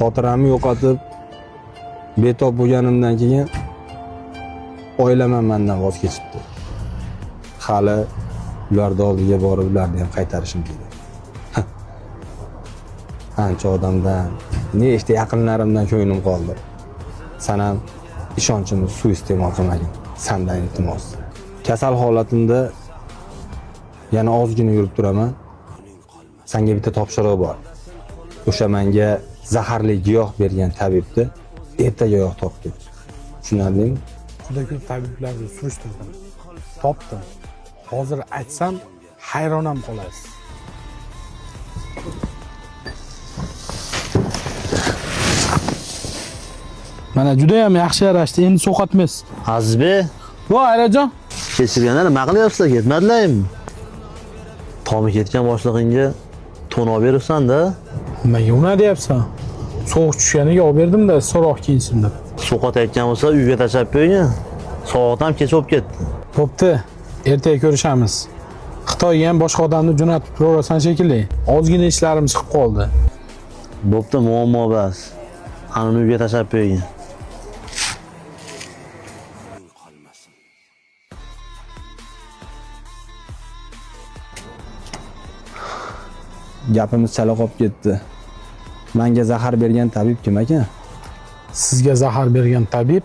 xotiramni yo'qotib, betob bo'lganimdan keyin oilam ham mendan voz kechibdi. Hali ularning oldiga borib ularni ham qaytarishim kerak. Ancha odamdan, nechta yaqinlarimdan ko'nglim qoldi. Sen ham ishonchimni suiiste'mol qilmagin. Sendan iltimos. Kasal holatimda yana ozgina yurib turaman. Senga bitta topshiriq bor. O'sha menga zaharli giyoh bergan tabibni ertagayoq topdim. Tushunarlingmi? Juda ko'p tabiblarni surishtirdim. Topdim. Hozir aytsam hayron ham qolasiz. Mana juda ham yaxshi yarashdi. Endi so'qatmaysiz. Azizbek, Voy, Ayrajon. kechirganlar nima qilyapsizlar? Ketmadilarmi? Tomi ketgan boshlig'ingga to'n olib beribsan-da. Nimaga una deyapsan? Sovuq tushganiga olib berdim-da, so'roq kiyinsin deb. So'qat aytgan bo'lsa, uyga tashlab qo'ygin. Soat ham kech bo'lib ketdi. Bo'pti. Ertaga ko'rishamiz. Xitoyga ham boshqa odamni jo'natib turasan shekilli. Ozgina ishlarim chiqib qoldi. Bo'pti, muammo bas. Ana uyga tashlab qo'ygin. Gapimiz chala qolib ketdi. Menga zahar bergan tabib kim ekan? Sizga zahar bergan tabib